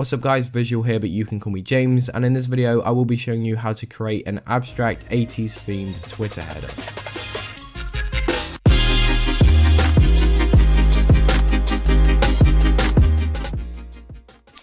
What's up guys, Visual here, but you can call me James, and in this video I will be showing you how to create an abstract 80s themed Twitter header.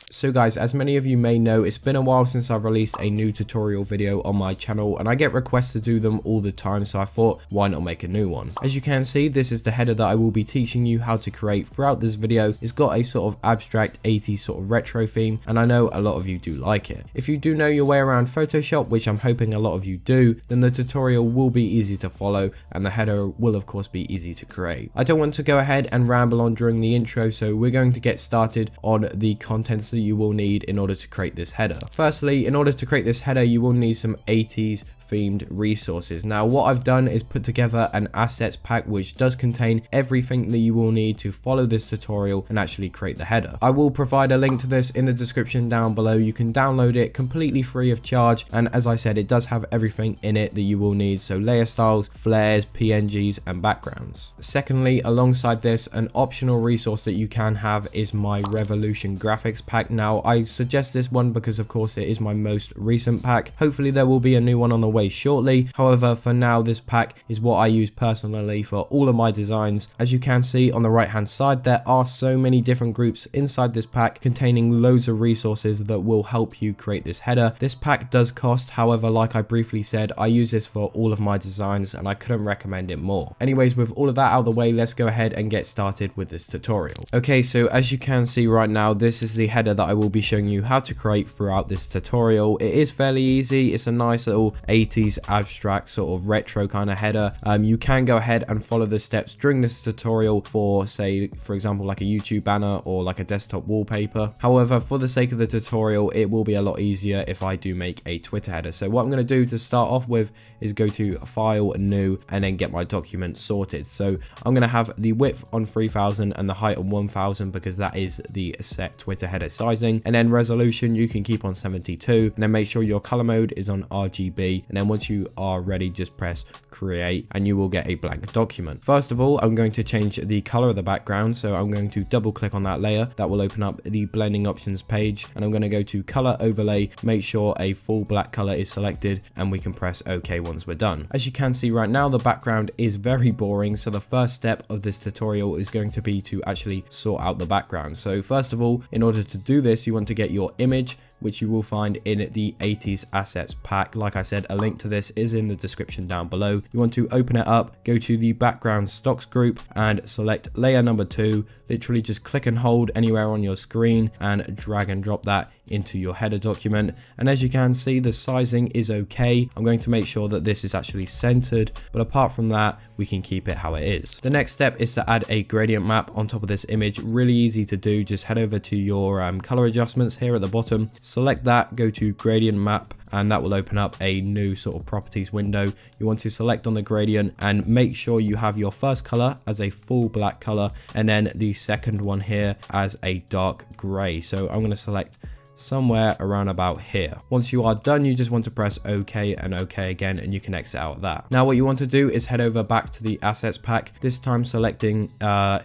So guys, as many of you may know, it's been a while since I've released a new tutorial video on my channel, and I get requests to do them all the time, so I thought, why not make a new one? As you can see, this is the header that I will be teaching you how to create throughout this video. It's got a sort of abstract 80s sort of retro theme, and I know a lot of you do like it. If you do know your way around Photoshop, which I'm hoping a lot of you do, then the tutorial will be easy to follow, and the header will of course be easy to create. I don't want to go ahead and ramble on during the intro, so we're going to get started on the contents that you will need in order to create this header. Firstly, in order to create this header, you will need some 80s themed resources. Now what I've done is put together an assets pack which does contain everything that you will need to follow this tutorial and actually create the header. I will provide a link to this in the description down below. You can download it completely free of charge, and as I said, it does have everything in it that you will need, so layer styles, flares, PNGs and backgrounds. Secondly, alongside this, an optional resource that you can have is my Revolution graphics pack. Now I suggest this one because of course it is my most recent pack. Hopefully there will be a new one on the way shortly. However, for now this pack is what I use personally for all of my designs. As you can see on the right hand side, there are so many different groups inside this pack containing loads of resources that will help you create this header. This pack does cost, however, like I briefly said, I use this for all of my designs and I couldn't recommend it more. Anyways, with all of that out of the way, let's go ahead and get started with this tutorial. Okay, so as you can see right now, this is the header that I will be showing you how to create throughout this tutorial. It is fairly easy. It's a nice little 80s abstract sort of retro kind of header. You can go ahead and follow the steps during this tutorial for, say, for example, like a YouTube banner or like a desktop wallpaper. However, for the sake of the tutorial, it will be a lot easier if I do make a Twitter header. So what I'm going to do to start off with is go to File, New, and then get my document sorted. So I'm going to have the width on 3000 and the height on 1000 because that is the set Twitter header sizing. And then resolution you can keep on 72, and then make sure your color mode is on RGB. And then once you are ready, just press create and you will get a blank document. First of all, I'm going to change the color of the background, so I'm going to double click on that layer. That will open up the blending options page, and I'm going to go to color overlay, make sure a full black color is selected, and we can press OK once we're done. As you can see right now, the background is very boring, so the first step of this tutorial is going to be to actually sort out the background. So first of all, in order to do this, you want to get your image, which you will find in the 80s assets pack. Like I said, a link to this is in the description down below. You want to open it up, go to the background stocks group and select layer number 2. Literally just click and hold anywhere on your screen and drag and drop that into your header document. And as you can see, the sizing is okay. I'm going to make sure that this is actually centered, but apart from that, we can keep it how it is. The next step is to add a gradient map on top of this image. Really easy to do. Just head over to your color adjustments here at the bottom, select that, go to gradient map, and that will open up a new sort of properties window. You want to select on the gradient and make sure you have your first color as a full black color, and then the second one here as a dark gray. So I'm going to select somewhere around about here. Once you are done, you just want to press OK and OK again, and you can exit out of that. Now what you want to do is head over back to the assets pack, this time selecting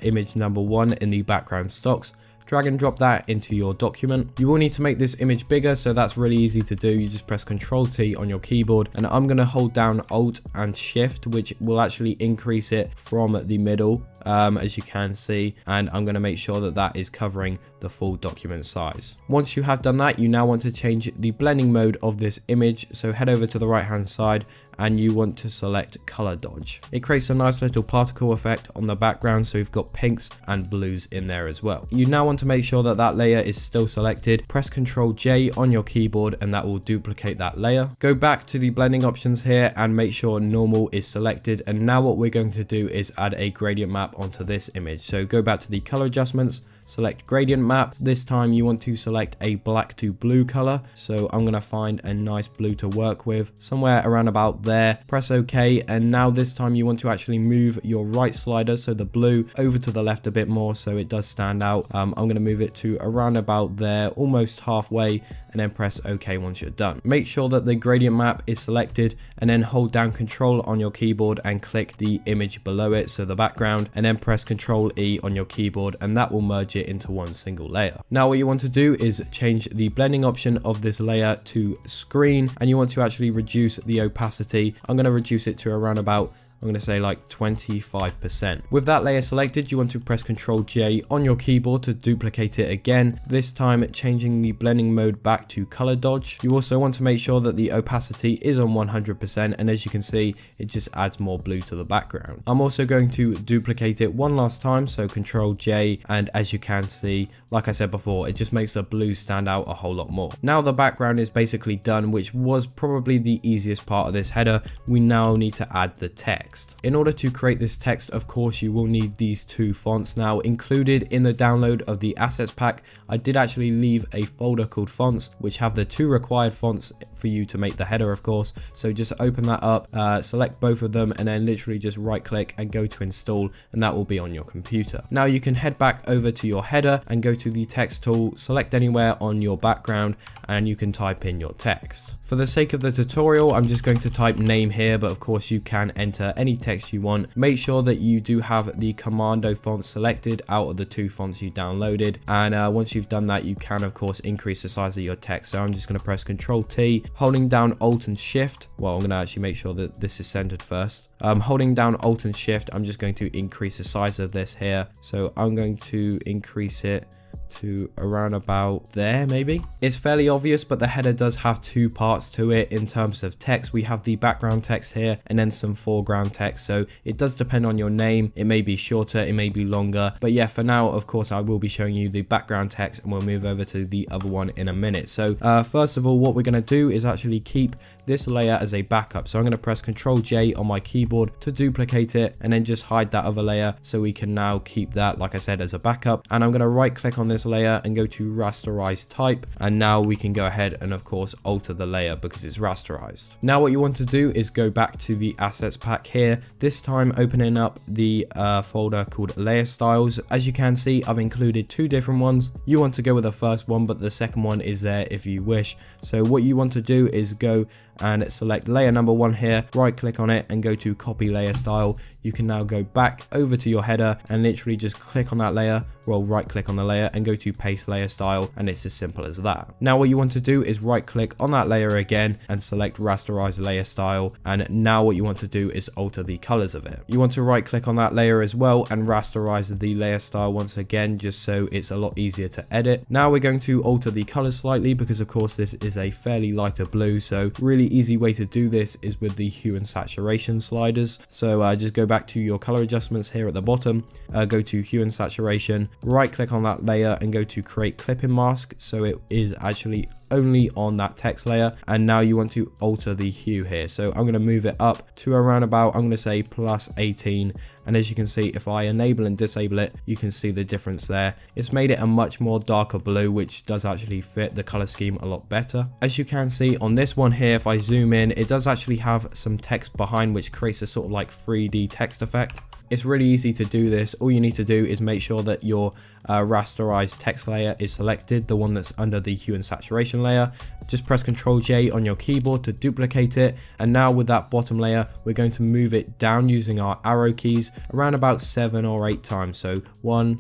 image number 1 in the background stocks. Drag and drop that into your document. You will need to make this image bigger, so that's really easy to do. You just press Ctrl T on your keyboard, and I'm going to hold down Alt and Shift, which will actually increase it from the middle, as you can see, and I'm going to make sure that that is covering the full document size. Once you have done that, you now want to change the blending mode of this image, so head over to the right hand side and you want to select color dodge. It creates a nice little particle effect on the background, so we've got pinks and blues in there as well. You now want to make sure that that layer is still selected. Press Ctrl J on your keyboard and that will duplicate that layer. Go back to the blending options here and make sure normal is selected, and now what we're going to do is add a gradient map onto this image. So go back to the color adjustments, select gradient map. This time you want to select a black to blue color, so I'm going to find a nice blue to work with somewhere around about there. Press OK, and now this time you want to actually move your right slider, so the blue, over to the left a bit more so it does stand out. I'm going to move it to around about there, almost halfway, and then press OK once you're done. Make sure that the gradient map is selected, and then hold down Control on your keyboard and click the image below it, so the background, and then press Control E on your keyboard, and that will merge merge it into one single layer. Now what you want to do is change the blending option of this layer to screen, and you want to actually reduce the opacity. I'm going to reduce it to around about, I'm going to say like 25%. With that layer selected, you want to press Ctrl J on your keyboard to duplicate it again, this time changing the blending mode back to color dodge. You also want to make sure that the opacity is on 100%, and as you can see, it just adds more blue to the background. I'm also going to duplicate it one last time, so Ctrl J, and as you can see, like I said before, it just makes the blue stand out a whole lot more. Now the background is basically done, which was probably the easiest part of this header. We now need to add the text. In order to create this text, of course, you will need these two fonts. Now, included in the download of the assets pack, I did actually leave a folder called fonts, which have the two required fonts for you to make the header, of course. So just open that up, select both of them, and then literally just right click and go to install, and that will be on your computer. Now you can head back over to your header and go to the text tool, select anywhere on your background, and you can type in your text. For the sake of the tutorial, I'm just going to type name here, but of course you can enter any text you want. Make sure that you do have the commando font selected out of the two fonts you downloaded, and once you've done that, you can of course increase the size of your text. So I'm just going to press Ctrl T, holding down Alt and Shift. Well, I'm going to actually make sure that this is centered first. Holding down Alt and Shift, I'm just going to increase the size of this here. So I'm going to increase it to around about there, maybe. It's fairly obvious, but the header does have two parts to it in terms of text. We have the background text here and then some foreground text, so it does depend on your name. It may be shorter, it may be longer, but yeah, for now, of course, I will be showing you the background text, and we'll move over to the other one in a minute. So first of all, what we're going to do is actually keep this layer as a backup. So I'm going to press Ctrl J on my keyboard to duplicate it, and then just hide that other layer, so we can now keep that, like I said, as a backup. And I'm going to right click on this layer and go to rasterize type, and now we can go ahead and of course alter the layer because it's rasterized. Now what you want to do is go back to the assets pack here, this time opening up the folder called layer styles. As you can see, I've included two different ones. You want to go with the first one, but the second one is there if you wish. So what you want to do is go and select layer number 1 here, right click on it and go to copy layer style. You can now go back over to your header and literally just click on that layer, well, right click on the layer and go to paste layer style, and it's as simple as that. Now what you want to do is right click on that layer again and select rasterize layer style, and now what you want to do is alter the colors of it. You want to right click on that layer as well and rasterize the layer style once again, just so it's a lot easier to edit. Now we're going to alter the colors slightly because of course this is a fairly lighter blue, so really easy way to do this is with the hue and saturation sliders. So just go back to your color adjustments here at the bottom, go to hue and saturation, right click on that layer and go to create clipping mask, so it is actually only on that text layer. And now you want to alter the hue here, so I'm going to move it up to around about, I'm going to say plus 18, and as you can see, if I enable and disable it, you can see the difference there. It's made it a much more darker blue, which does actually fit the color scheme a lot better. As you can see on this one here, if I zoom in, it does actually have some text behind, which creates a sort of like 3D text effect. It's really easy to do this. All you need to do is make sure that your rasterized text layer is selected, the one that's under the hue and saturation layer. Just press Ctrl J on your keyboard to duplicate it, and now with that bottom layer, we're going to move it down using our arrow keys around about 7 or 8 times. So 1,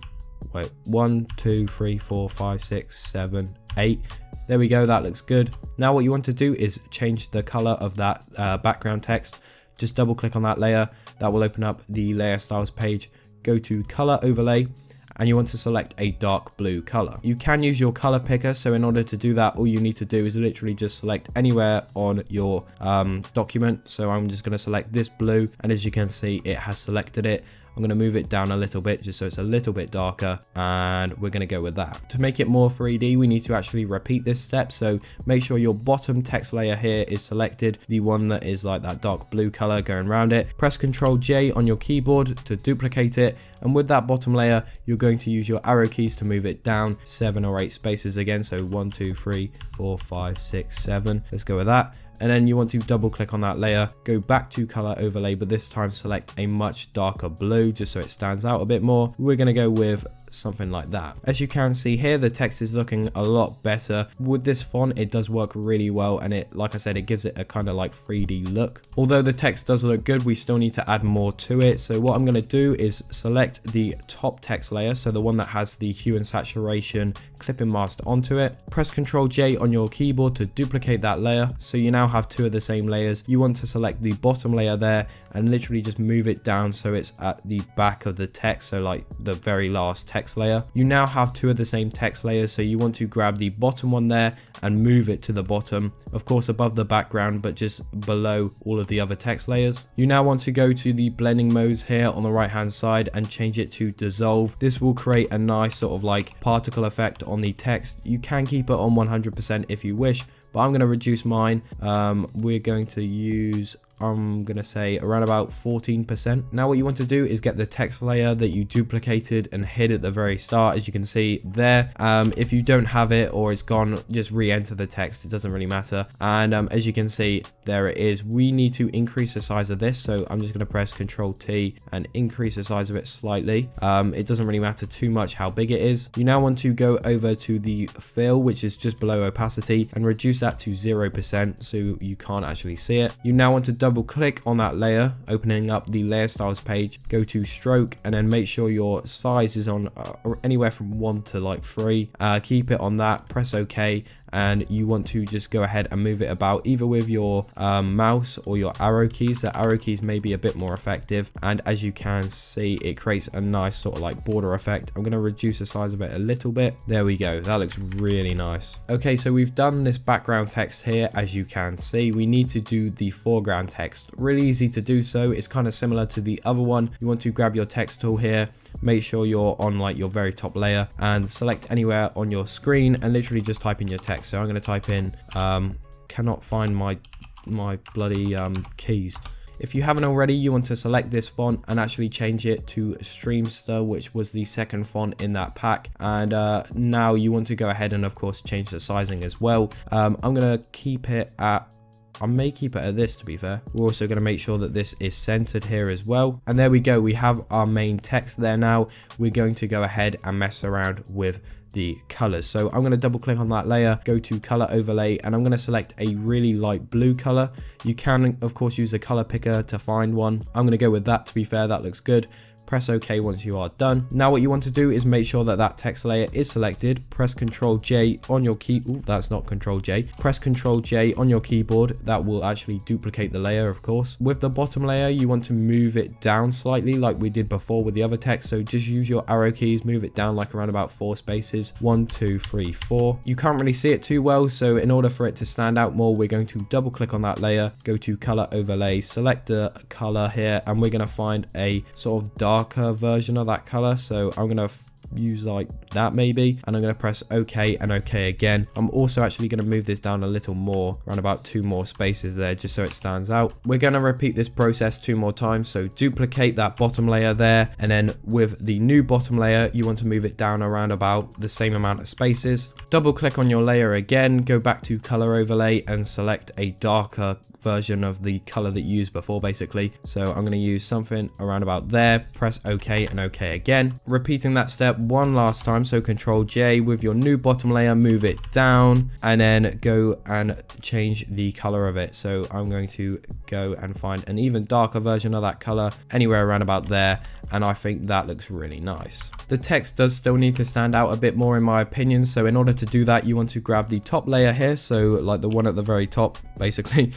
2, 3, 4, 5, 6, 7, 8. There we go, that looks good. Now what you want to do is change the color of that background text. Just double click on that layer, that will open up the layer styles page. Go to color overlay, and you want to select a dark blue color. You can use your color picker, so in order to do that, all you need to do is literally just select anywhere on your document. So I'm just going to select this blue, and as you can see, it has selected it. I'm going to move it down a little bit just so it's a little bit darker, and we're going to go with that. To make it more 3D, we need to actually repeat this step, so make sure your bottom text layer here is selected, the one that is like that dark blue color going around it. Press Ctrl J on your keyboard to duplicate it, and with that bottom layer, you're going to use your arrow keys to move it down 7 or 8 spaces again, so 1, 2, 3, 4, 5, 6, 7. Let's go with that. And then you want to double click on that layer, go back to color overlay, but this time select a much darker blue just so it stands out a bit more. We're going to go with something like that. As you can see here, the text is looking a lot better. With this font, it does work really well, and it, like I said, it gives it a kind of like 3D look. Although the text does look good, we still need to add more to it. So what I'm going to do is select the top text layer, so the one that has the hue and saturation clipping masked onto it. Press Ctrl J on your keyboard to duplicate that layer, so you now have two of the same layers. You want to select the bottom layer there and literally just move it down so it's at the back of the text, so like the very last text layer. You now have two of the same text layers, so you want to grab the bottom one there and move it to the bottom, of course above the background but just below all of the other text layers. You now want to go to the blending modes here on the right hand side and change it to dissolve. This will create a nice sort of like particle effect on the text. You can keep it on 100% if you wish, but I'm going to reduce mine. We're going to use, I'm going to say around about 14%. Now what you want to do is get the text layer that you duplicated and hid at the very start, as you can see there. If you don't have it or it's gone, just re-enter the text, it doesn't really matter. And as you can see, there it is. We need to increase the size of this, so I'm just going to press Ctrl T and increase the size of it slightly. It doesn't really matter too much how big it is. You now want to go over to the fill, which is just below opacity, and reduce that to 0% so you can't actually see it. You now want to double click on that layer, opening up the layer styles page, go to stroke, and then make sure your size is on anywhere from 1 to like 3. Keep it on that, press OK, and you want to just go ahead and move it about either with your mouse or your arrow keys. The arrow keys may be a bit more effective, and as you can see, it creates a nice sort of like border effect. I'm going to reduce the size of it a little bit. There we go, that looks really nice. Okay, so we've done this background text here. As you can see, we need to do the foreground text. Really easy to do so. It's kind of similar to the other one. You want to grab your text tool here, make sure you're on like your very top layer, and select anywhere on your screen and literally just type in your text. So I'm going to type in cannot find my bloody keys. If you haven't already, you want to select this font and actually change it to Streamster, which was the second font in that pack. And now you want to go ahead and of course change the sizing as well. I'm going to keep it at, I may keep it at this, to be fair. We're also going to make sure that this is centered here as well. And there we go, we have our main text there now. We're going to go ahead and mess around with the colors. So I'm going to double click on that layer, go to color overlay, and I'm going to select a really light blue color. You can of course use a color picker to find one. I'm going to go with that, to be fair. That looks good. Press OK once you are done. Now what you want to do is make sure that that text layer is selected. Press Ctrl J on your key. Ooh, that's not Ctrl J. Press Ctrl J on your keyboard. That will actually duplicate the layer, of course. With the bottom layer, you want to move it down slightly like we did before with the other text. So just use your arrow keys, move it down like around about 4 spaces. 1, 2, 3, 4. You can't really see it too well, so in order for it to stand out more, we're going to double click on that layer, go to color overlay, select the color here, and we're going to find a sort of darker version of that color. So I'm going to use like that maybe, and I'm going to press OK and OK again. I'm also actually going to move this down a little more, around about 2 more spaces there, just so it stands out. We're going to repeat this process 2 more times. So duplicate that bottom layer there, and then with the new bottom layer, you want to move it down around about the same amount of spaces. Double click on your layer again, go back to color overlay and select a darker version of the color that you used before, basically. So I'm going to use something around about there, press OK and OK again, repeating that step one last time. So Ctrl J with your new bottom layer, move it down, and then go and change the color of it. So I'm going to go and find an even darker version of that color, anywhere around about there, and I think that looks really nice. The text does still need to stand out a bit more in my opinion, so in order to do that, you want to grab the top layer here, so like the one at the very top, basically.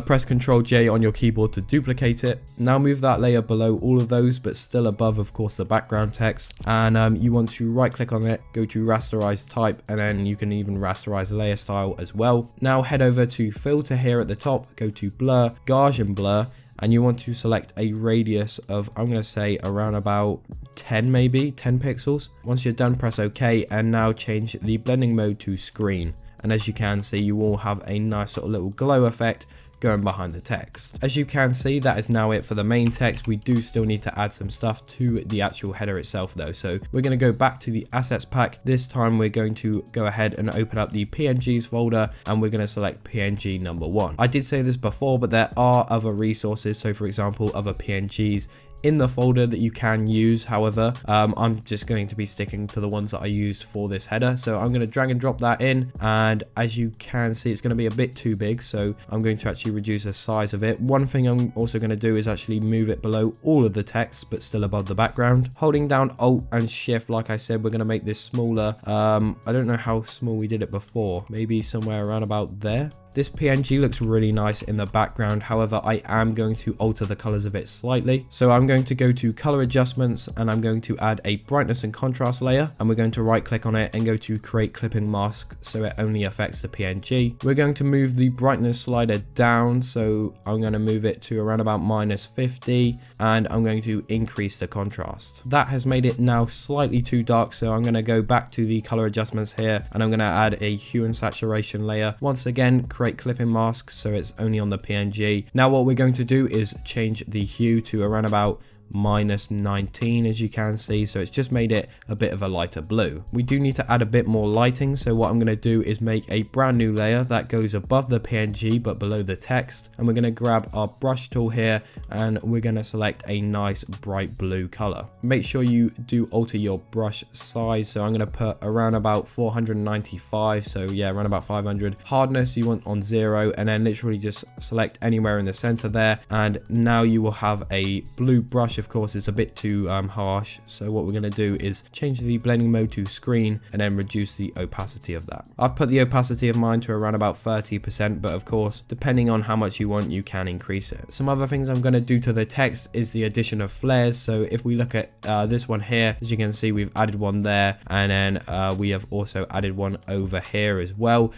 Press Ctrl J on your keyboard to duplicate it. Now move that layer below all of those, but still above, of course, the background text. And you want to right click on it, go to rasterize type, and then you can even rasterize layer style as well. Now head over to filter here at the top, go to blur, Gaussian blur, and you want to select a radius of, I'm going to say around about 10 maybe, 10 pixels. Once you're done, press OK, and now change the blending mode to screen. And as you can see, you will have a nice sort of little glow effect going behind the text. As you can see, that is now it for the main text. We do still need to add some stuff to the actual header itself though. So we're going to go back to the assets pack. This time we're going to go ahead and open up the PNGs folder, and we're going to select PNG number 1. I did say this before, but there are other resources. So for example, other PNGs in the folder that you can use. However, I'm just going to be sticking to the ones that I used for this header. So I'm going to drag and drop that in, and as you can see, it's going to be a bit too big, so I'm going to actually reduce the size of it. One thing I'm also going to do is actually move it below all of the text but still above the background. Holding down Alt and Shift, like I said, we're going to make this smaller. I don't know how small we did it before, maybe somewhere around about there. This PNG looks really nice in the background. However, I am going to alter the colors of it slightly. So I'm going to go to color adjustments, and I'm going to add a brightness and contrast layer, and we're going to right click on it and go to create clipping mask so it only affects the PNG. We're going to move the brightness slider down, so I'm going to move it to around about -50, and I'm going to increase the contrast. That has made it now slightly too dark, so I'm going to go back to the color adjustments here, and I'm going to add a hue and saturation layer. Once again, create clipping mask so it's only on the PNG. Now what we're going to do is change the hue to around about -19, as you can see, so it's just made it a bit of a lighter blue. We do need to add a bit more lighting, so what I'm going to do is make a brand new layer that goes above the PNG but below the text, and we're going to grab our brush tool here, and we're going to select a nice bright blue color. Make sure you do alter your brush size, so I'm going to put around about 495, so yeah, around about 500. Hardness you want on 0, and then literally just select anywhere in the center there, and now you will have a blue brush. Of course, it's a bit too harsh, so what we're going to do is change the blending mode to screen and then reduce the opacity of that. I've put the opacity of mine to around about 30%, but of course, depending on how much you want, you can increase it. Some other things I'm going to do to the text is the addition of flares. So if we look at this one here, as you can see, we've added one there, and then we have also added one over here as well.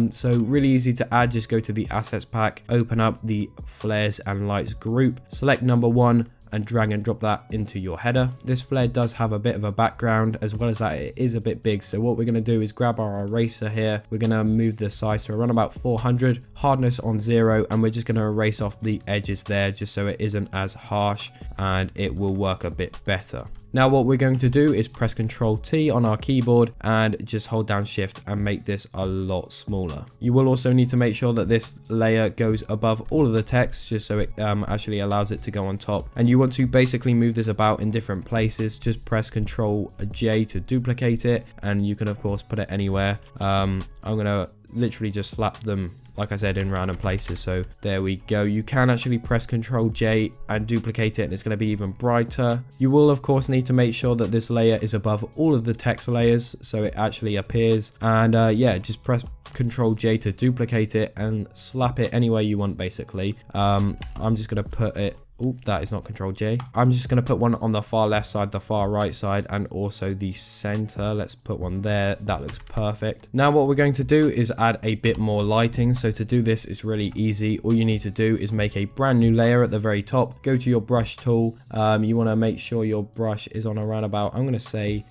So really easy to add. Just go to the assets pack, open up the flares and lights group, select number 1, and drag and drop that into your header. This flare does have a bit of a background, as well as that it is a bit big, so what we're going to do is grab our eraser here. We're going to move the size to around about 400, hardness on 0, and we're just going to erase off the edges there just so it isn't as harsh and it will work a bit better. Now what we're going to do is press Ctrl T on our keyboard and just hold down Shift and make this a lot smaller. You will also need to make sure that this layer goes above all of the text just so it actually allows it to go on top. And you want to basically move this about in different places. Just press Ctrl J to duplicate it, and you can of course put it anywhere. I'm gonna literally just slap them, like I said, in random places. So there we go. You can actually press Ctrl J and duplicate it, and it's going to be even brighter. You will of course need to make sure that this layer is above all of the text layers so it actually appears. And yeah, just press Ctrl J to duplicate it and slap it anywhere you want basically. I'm just going to put it, oh, that is not Ctrl J. I'm just going to put one on the far left side, the far right side, and also the center. Let's put one there. That looks perfect. Now what we're going to do is add a bit more lighting. So to do this, it's really easy. All you need to do is make a brand new layer at the very top. Go to your brush tool. You want to make sure your brush is on around about, I'm going to say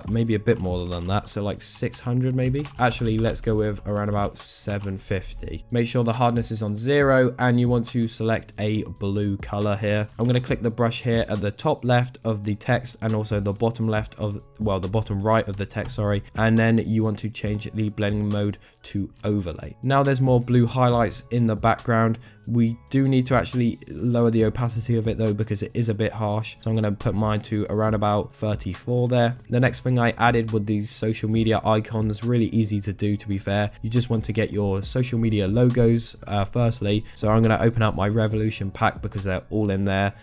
maybe a bit more than that. So like 600 maybe. Actually, let's go with around about 750. Make sure the hardness is on 0, and you want to select a blue color here. I'm going to click the brush here at the top left of the text and also the bottom left of, well, the bottom right of the text, sorry, and then you want to change the blending mode to overlay. Now there's more blue highlights in the background. We do need to actually lower the opacity of it though, because it is a bit harsh. So I'm going to put mine to around about 34 there. The next thing I added were these social media icons. Really easy to do, to be fair. You just want to get your social media logos firstly. So I'm going to open up my Revolution pack because they're all in there.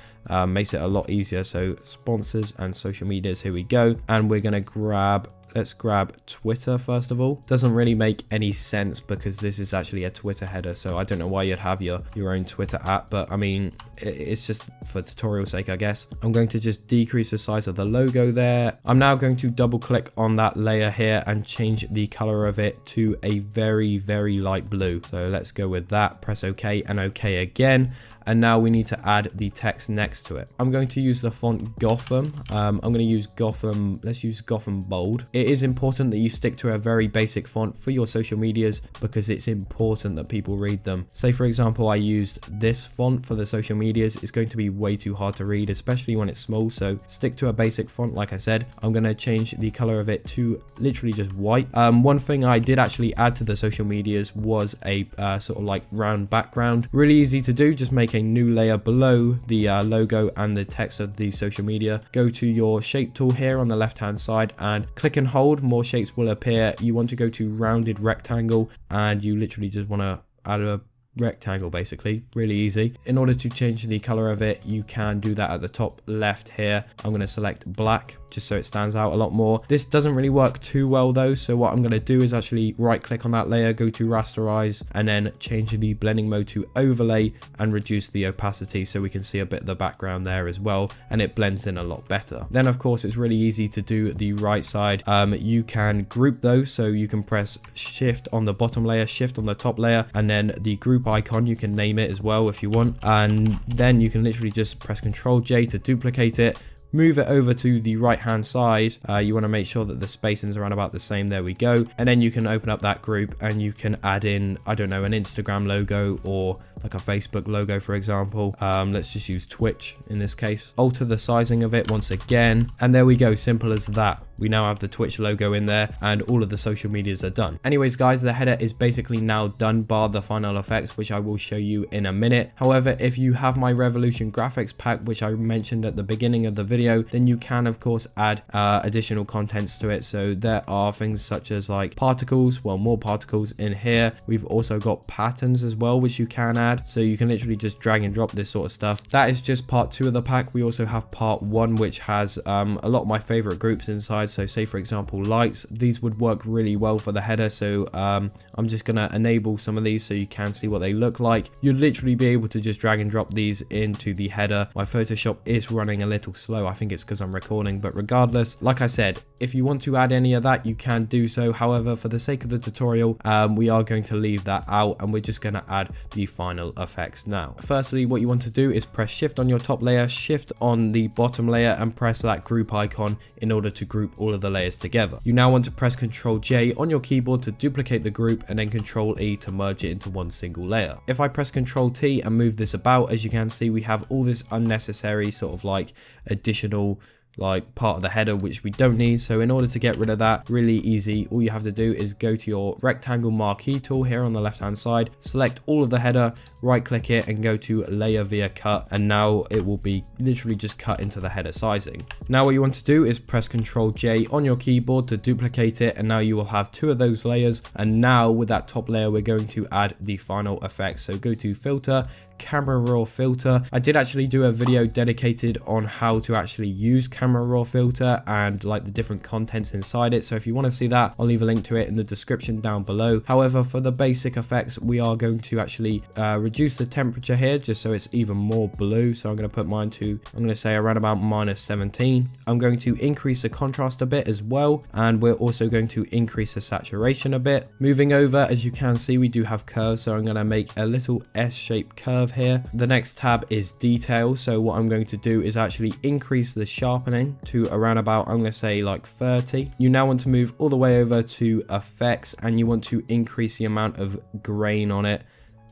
Makes it a lot easier. So sponsors and social medias, here we go. And we're going to grab, let's grab Twitter first of all. Doesn't really make any sense because this is actually a Twitter header, so I don't know why you'd have your own Twitter app, but I mean, it's just for tutorial sake, I guess. I'm going to just decrease the size of the logo there. I'm now going to double click on that layer here and change the color of it to a very, very light blue. So let's go with that, press OK and OK again. And now we need to add the text next to it. I'm going to use the font Gotham. I'm going to use Gotham, let's use Gotham Bold. it is important that you stick to a very basic font for your social medias because it's important that people read them. Say for example, I used this font for the social medias. It's going to be way too hard to read, especially when it's small, so stick to a basic font. Like I said, I'm going to change the color of it to literally just white. One thing I did actually add to the social medias was a sort of like round background. Really easy to do. Just make a new layer below the logo and the text of the social media. Go to your shape tool here on the left hand side and click and hold. More shapes will appear. You want to go to rounded rectangle and you literally just want to add a rectangle, basically. Really easy. In order to change the color of it, you can do that at the top left here. I'm going to select black just so it stands out a lot more. This doesn't really work too well though, so what I'm going to do is actually right click on that layer, go to rasterize, and then change the blending mode to overlay and reduce the opacity so we can see a bit of the background there as well, and it blends in a lot better. Then of course it's really easy to do the right side. You can group those, so you can press shift on the bottom layer, shift on the top layer, and then the group icon, you can name it as well if you want, and then you can literally just press Ctrl J to duplicate it, move it over to the right hand side. You want to make sure that the spacings are around about the same. There we go. And then you can open up that group and you can add in, I don't know, an Instagram logo or like a Facebook logo, for example. Let's just use Twitch in this case. Alter the sizing of it once again, and there we go. Simple as that. We now have the Twitch logo in there and all of the social medias are done. Anyways guys, the header is basically now done bar the final effects, which I will show you in a minute. However, if you have my Revolution graphics pack, which I mentioned at the beginning of the video, then you can of course add additional contents to it. So there are things such as like particles, well, more particles in here. We've also got patterns as well, which you can add. So you can literally just drag and drop this sort of stuff. That is just part 2 of the pack. We also have part 1, which has a lot of my favorite groups inside. So say for example lights, these would work really well for the header. So I'm just gonna enable some of these so you can see what they look like. You'd literally be able to just drag and drop these into the header. My Photoshop is running a little slow. I think it's because I'm recording, but regardless, like I said, if you want to add any of that, you can do so. However, for the sake of the tutorial, we are going to leave that out and we're just going to add the final effects now. Firstly, what you want to do is press shift on your top layer, shift on the bottom layer, and press that group icon in order to group all of the layers together. You now want to press Ctrl J on your keyboard to duplicate the group and then Ctrl E to merge it into one single layer. If I press Ctrl T and move this about, as you can see, we have all this unnecessary sort of like additional like part of the header which we don't need. So in order to get rid of that, really easy, all you have to do is go to your rectangle marquee tool here on the left hand side, select all of the header, right click it and go to layer via cut, and now it will be literally just cut into the header sizing. Now what you want to do is press Ctrl J on your keyboard to duplicate it, and now you will have 2 of those layers. And now with that top layer, we're going to add the final effects. So go to filter, camera raw filter. I did actually do a video dedicated on how to actually use camera raw filter and like the different contents inside it. So if you want to see that, I'll leave a link to it in the description down below. However, for the basic effects, we are going to actually reduce the temperature here just so it's even more blue. So I'm going to put mine to, I'm going to say around about -17. I'm going to increase the contrast a bit as well, and we're also going to increase the saturation a bit. Moving over, as you can see, we do have curves, so I'm going to make a little S-shaped curve here. The next tab is detail, so what I'm going to do is actually increase the sharpening to around about, I'm going to say like 30. You now want to move all the way over to effects, and you want to increase the amount of grain on it,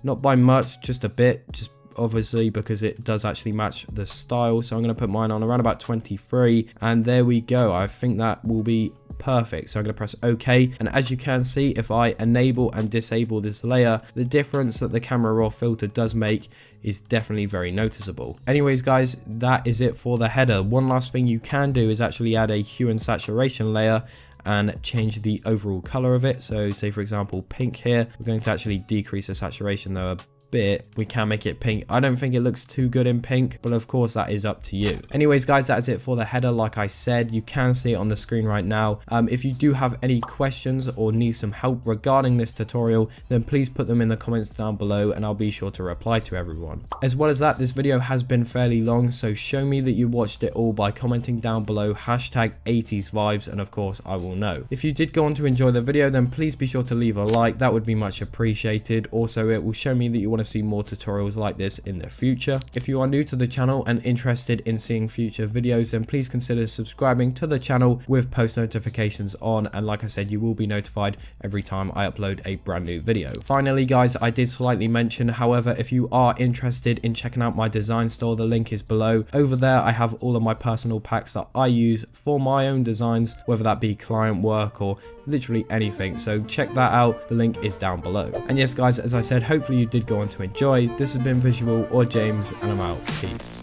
not by much, just a bit, just obviously because it does actually match the style. So I'm going to put mine on around about 23, and there we go. I think that will be perfect. So I'm going to press OK, and as you can see, if I enable and disable this layer, the difference that the camera raw filter does make is definitely very noticeable. Anyways guys, that is it for the header. One last thing you can do is actually add a hue and saturation layer and change the overall color of it. So say for example pink here, we're going to actually decrease the saturation though a bit. We can make it pink. I don't think it looks too good in pink, but of course that is up to you. Anyways guys, that is it for the header. Like I said, you can see it on the screen right now. If you do have any questions or need some help regarding this tutorial, then please put them in the comments down below and I'll be sure to reply to everyone. As well as that, this video has been fairly long, so show me that you watched it all by commenting down below #80's vibes, and of course I will know. If you did go on to enjoy the video, then please be sure to leave a like. That would be much appreciated. Also, it will show me that you want want to see more tutorials like this in the future. If you are new to the channel and interested in seeing future videos, then please consider subscribing to the channel with post notifications on, and like I said, you will be notified every time I upload a brand new video. Finally guys, I did slightly mention, however, if you are interested in checking out my design store, the link is below. Over there I have all of my personal packs that I use for my own designs, whether that be client work or literally anything, so check that out, the link is down below. And yes guys, as I said, hopefully you did go on to enjoy. This has been Visual or James, and I'm out. Peace.